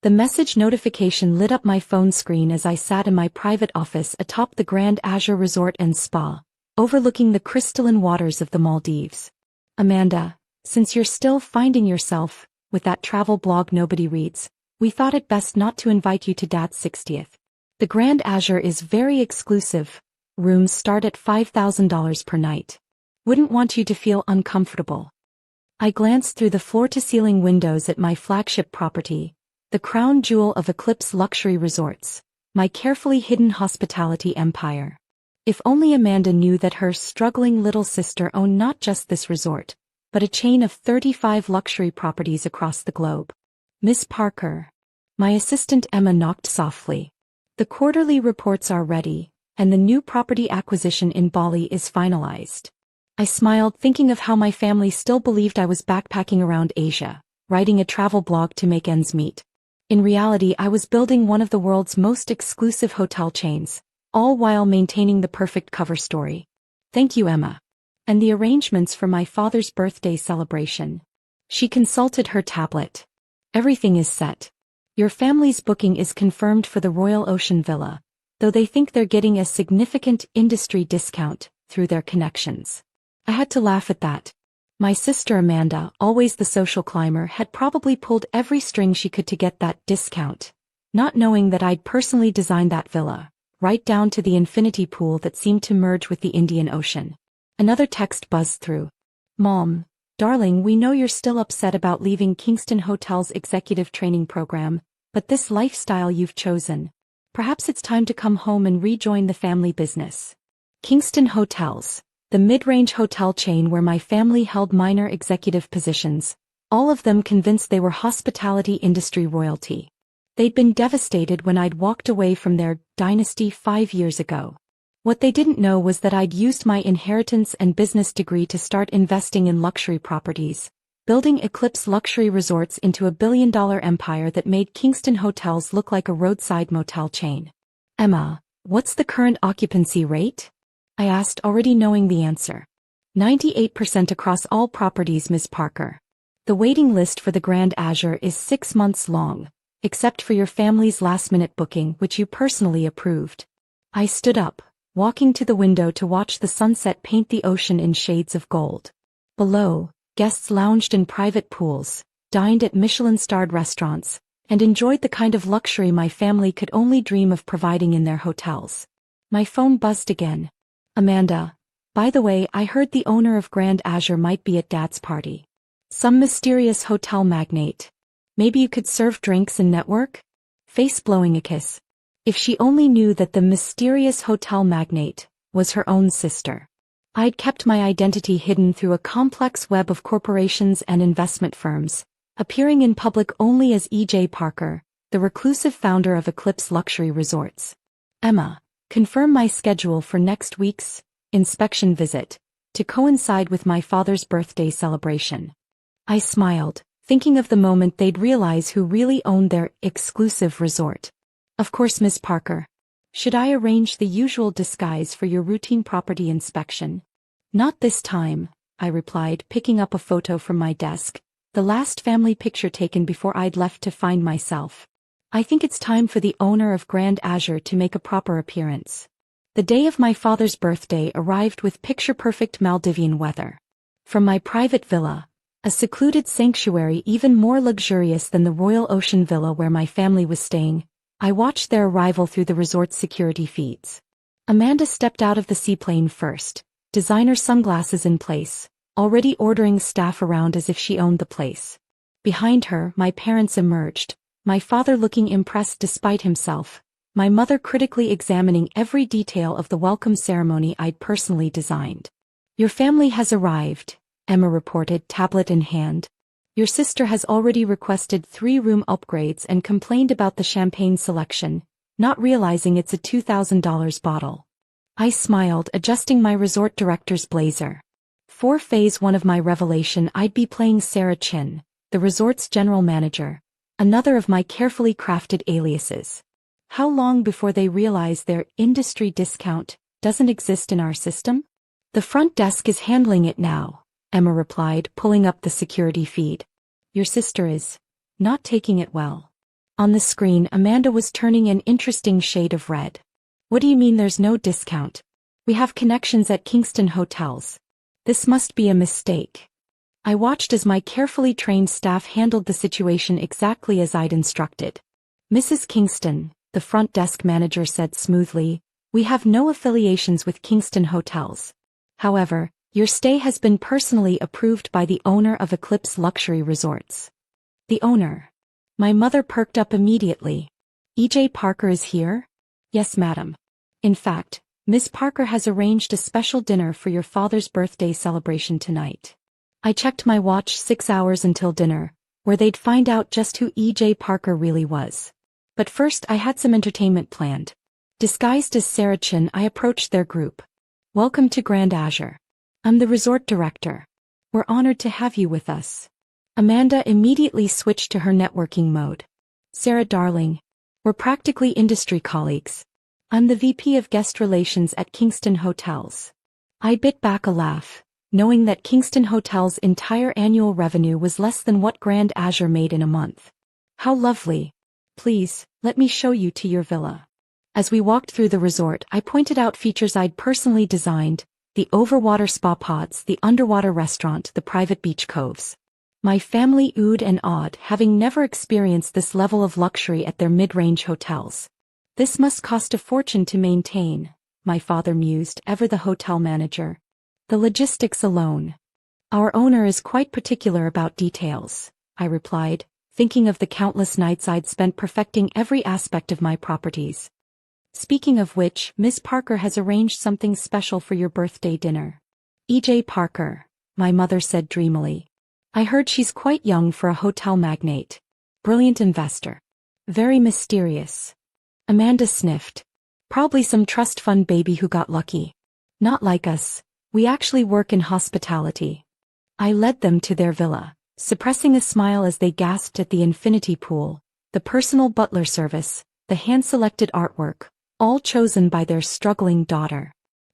The message notification lit up my phone screen as I sat in my private office atop the Grand Azure Resort and Spa, overlooking the crystalline waters of the Maldives. Amanda, since you're still finding yourself with that travel blog nobody reads, we thought it best not to invite you to Dad's 60th. The Grand Azure is very exclusive. Rooms start at $5,000 per night. Wouldn't want you to feel uncomfortable. I glanced through the floor-to-ceiling windows at my flagship property, the crown jewel of Eclipse Luxury Resorts, my carefully hidden hospitality empire. If only Amanda knew that her struggling little sister owned not just this resort, but a chain of 35 luxury properties across the globe. Miss Parker. My assistant Emma knocked softly. The quarterly reports are ready, and the new property acquisition in Bali is finalized. I smiled, thinking of how my family still believed I was backpacking around Asia, writing a travel blog to make ends meet. In reality, I was building one of the world's most exclusive hotel chains, all while maintaining the perfect cover story. Thank you, Emma. And the arrangements for my father's birthday celebration. She consulted her tablet. Everything is set. Your family's booking is confirmed for the Royal Ocean Villa, though they think they're getting a significant industry discount through their connections. I had to laugh at that. My sister Amanda, always the social climber, had probably pulled every string she could to get that discount, not knowing that I'd personally designed that villa, right down to the infinity pool that seemed to merge with the Indian Ocean. Another text buzzed through. Mom, darling, we know you're still upset about leaving Kingston Hotel's executive training program, but this lifestyle you've chosen. Perhaps it's time to come home and rejoin the family business. Kingston Hotels, the mid-range hotel chain where my family held minor executive positions, all of them convinced they were hospitality industry royalty. They'd been devastated when I'd walked away from their dynasty 5 years ago. What they didn't know was that I'd used my inheritance and business degree to start investing in luxury properties, building Eclipse Luxury Resorts into a billion-dollar empire that made Kingston Hotels look like a roadside motel chain. Emma, what's the current occupancy rate? I asked, already knowing the answer. 98% across all properties, Ms. Parker. The waiting list for the Grand Azure is 6 months long, except for your family's last-minute booking, which you personally approved. I stood up, walking to the window to watch the sunset paint the ocean in shades of gold. Below, guests lounged in private pools, dined at Michelin-starred restaurants, and enjoyed the kind of luxury my family could only dream of providing in their hotels. My phone buzzed again. Amanda, by the way, I heard the owner of Grand Azure might be at Dad's party. Some mysterious hotel magnate. Maybe you could serve drinks and network? Face blowing a kiss. If she only knew that the mysterious hotel magnate was her own sister. I'd kept my identity hidden through a complex web of corporations and investment firms, appearing in public only as E.J. Parker, the reclusive founder of Eclipse Luxury Resorts. Emma, confirm my schedule for next week's inspection visit, to coincide with my father's birthday celebration. I smiled, thinking of the moment they'd realize who really owned their exclusive resort. Of course, Miss Parker. Should I arrange the usual disguise for your routine property inspection? Not this time, I replied, picking up a photo from my desk, the last family picture taken before I'd left to find myself. I think it's time for the owner of Grand Azure to make a proper appearance. The day of my father's birthday arrived with picture-perfect Maldivian weather. From my private villa, a secluded sanctuary even more luxurious than the Royal Ocean Villa where my family was staying, I watched their arrival through the resort's security feeds. Amanda stepped out of the seaplane first, designer sunglasses in place, already ordering staff around as if she owned the place. Behind her, my parents emerged, my father looking impressed despite himself, my mother critically examining every detail of the welcome ceremony I'd personally designed. Your family has arrived, Emma reported, tablet in hand. Your sister has already requested 3-room upgrades and complained about the champagne selection, not realizing it's a $2,000 bottle. I smiled, adjusting my resort director's blazer. For phase 1 of my revelation, I'd be playing Sarah Chin, the resort's general manager, another of my carefully crafted aliases. How long before they realize their industry discount doesn't exist in our system? The front desk is handling it now, Emma replied, pulling up the security feed. Your sister is not taking it well. On the screen, Amanda was turning an interesting shade of red. What do you mean there's no discount? We have connections at Kingston Hotels. This must be a mistake. I watched as my carefully trained staff handled the situation exactly as I'd instructed. Mrs. Kingston, the front desk manager said smoothly, we have no affiliations with Kingston Hotels. However, your stay has been personally approved by the owner of Eclipse Luxury Resorts. The owner? My mother perked up immediately. E.J. Parker is here? Yes, madam. In fact, Miss Parker has arranged a special dinner for your father's birthday celebration tonight. I checked my watch 6 hours until dinner, where they'd find out just who E.J. Parker really was. But first I had some entertainment planned. Disguised as Sarah Chin, I approached their group. Welcome to Grand Azure. I'm the resort director. We're honored to have you with us. Amanda immediately switched to her networking mode. Sarah darling, we're practically industry colleagues. I'm the VP of Guest Relations at Kingston Hotels. I bit back a laugh, knowing that Kingston Hotels' entire annual revenue was less than what Grand Azure made in a month. How lovely. Please, let me show you to your villa. As we walked through the resort, I pointed out features I'd personally designed, the overwater spa pods, the underwater restaurant, the private beach coves. My family oohed and awed, having never experienced this level of luxury at their mid-range hotels. This must cost a fortune to maintain, my father mused, ever the hotel manager. The logistics alone. Our owner is quite particular about details, I replied, thinking of the countless nights I'd spent perfecting every aspect of my properties. Speaking of which, Miss Parker has arranged something special for your birthday dinner. E.J. Parker, my mother said dreamily. I heard she's quite young for a hotel magnate. Brilliant investor. Very mysterious. Amanda sniffed. Probably some trust fund baby who got lucky. Not like us. We actually work in hospitality. I led them to their villa, suppressing a smile as they gasped at the infinity pool, the personal butler service, the hand-selected artwork, all chosen by their struggling daughter.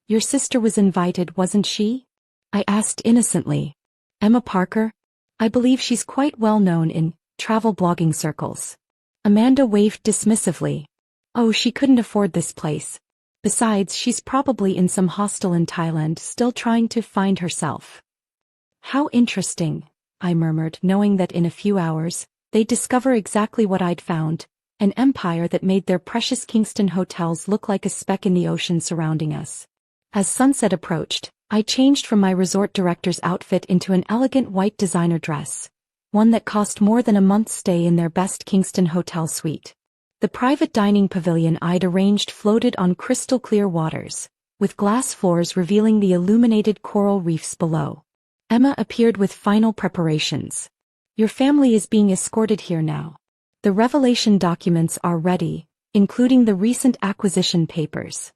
Your sister was invited, wasn't she? I asked innocently. Emma Parker? I believe she's quite well known in travel blogging circles. Amanda waved dismissively. Oh, she couldn't afford this place. Besides, she's probably in some hostel in Thailand still trying to find herself. How interesting, I murmured, knowing that in a few hours, they'd discover exactly what I'd found, an empire that made their precious Kingston hotels look like a speck in the ocean surrounding us. As sunset approached, I changed from my resort director's outfit into an elegant white designer dress, one that cost more than a month's stay in their best Kingston hotel suite. The private dining pavilion I'd arranged floated on crystal-clear waters, with glass floors revealing the illuminated coral reefs below. Emma appeared with final preparations. Your family is being escorted here now. The revelation documents are ready, including the recent acquisition papers.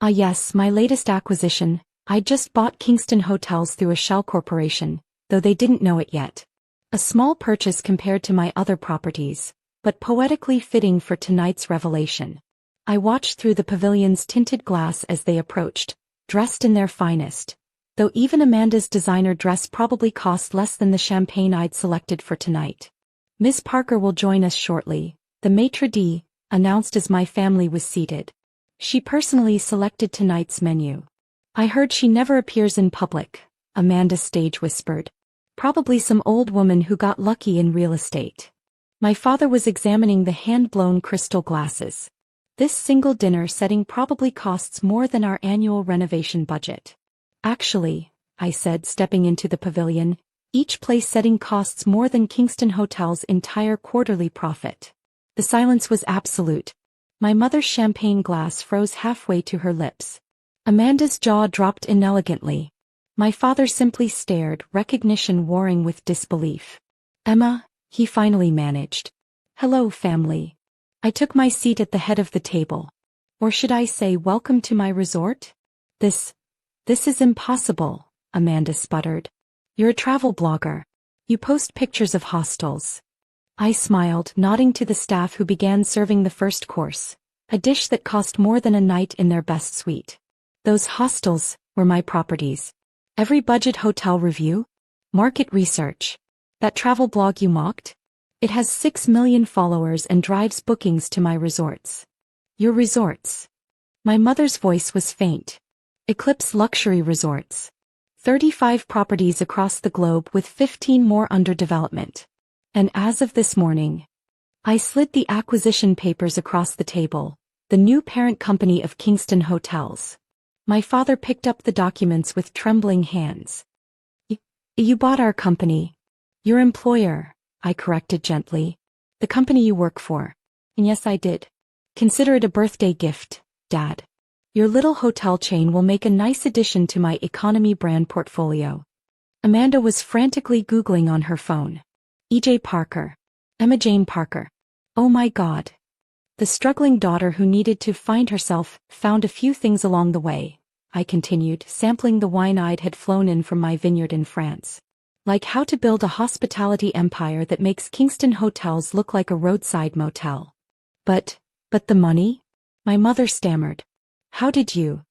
Ah yes, my latest acquisition. I just bought Kingston Hotels through a shell corporation, though they didn't know it yet. A small purchase compared to my other properties, but poetically fitting for tonight's revelation. I watched through the pavilion's tinted glass as they approached, dressed in their finest, though even Amanda's designer dress probably cost less than the champagne I'd selected for tonight. Miss Parker will join us shortly, the maitre d' announced as my family was seated. She personally selected tonight's menu. I heard she never appears in public, Amanda stage whispered. Probably some old woman who got lucky in real estate. My father was examining the hand-blown crystal glasses. This single dinner setting probably costs more than our annual renovation budget. Actually, I said, stepping into the pavilion, each place setting costs more than Kingston Hotel's entire quarterly profit. The silence was absolute. My mother's champagne glass froze halfway to her lips. Amanda's jaw dropped inelegantly. My father simply stared, recognition warring with disbelief. Emma, he finally managed. Hello, family. I took my seat at the head of the table. Or should I say, welcome to my resort? This is impossible, Amanda sputtered. You're a travel blogger. You post pictures of hostels. I smiled, nodding to the staff who began serving the first course, a dish that cost more than a night in their best suite. Those hostels were my properties. Every budget hotel review? Market research. That travel blog you mocked? It has 6 million followers and drives bookings to my resorts. Your resorts? My mother's voice was faint. Eclipse Luxury Resorts. 35 properties across the globe with 15 more under development. And as of this morning, I slid the acquisition papers across the table, the new parent company of Kingston Hotels. My father picked up the documents with trembling hands. You bought our company. Your employer, I corrected gently. The company you work for. And yes, I did. Consider it a birthday gift, Dad. Your little hotel chain will make a nice addition to my economy brand portfolio. Amanda was frantically Googling on her phone. E.J. Parker. Emma Jane Parker. Oh my God. The struggling daughter who needed to find herself found a few things along the way, I continued, sampling the wine I had flown in from my vineyard in France. Like how to build a hospitality empire that makes Kingston hotels look like a roadside motel. But the money? My mother stammered. How did you?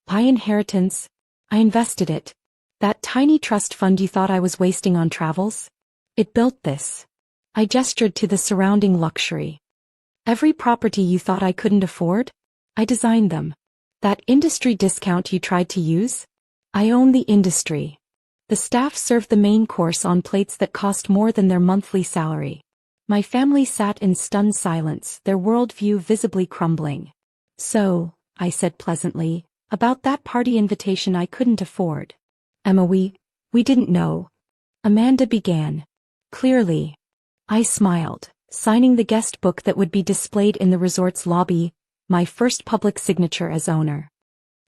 By inheritance. I invested it. That tiny trust fund you thought I was wasting on travels? It built this. I gestured to the surrounding luxury. Every property you thought I couldn't afford? I designed them. That industry discount you tried to use? I own the industry. The staff served the main course on plates that cost more than their monthly salary. My family sat in stunned silence, their worldview visibly crumbling. So, I said pleasantly, about that party invitation I couldn't afford. Emma, we didn't know. Amanda began. Clearly. I smiled, signing the guest book that would be displayed in the resort's lobby, my first public signature as owner.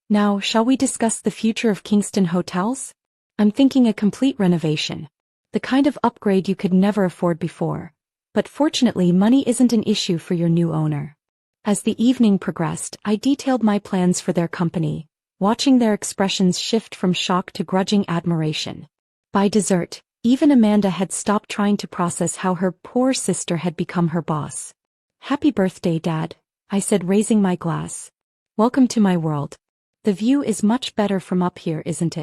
Now, shall we discuss the future of Kingston Hotels? I'm thinking a complete renovation. The kind of upgrade you could never afford before. But fortunately, money isn't an issue for your new owner. As the evening progressed, I detailed my plans for their company, watching their expressions shift from shock to grudging admiration. By dessert, even Amanda had stopped trying to process how her poor sister had become her boss. Happy birthday, Dad, I said, raising my glass. Welcome to my world. The view is much better from up here, isn't it?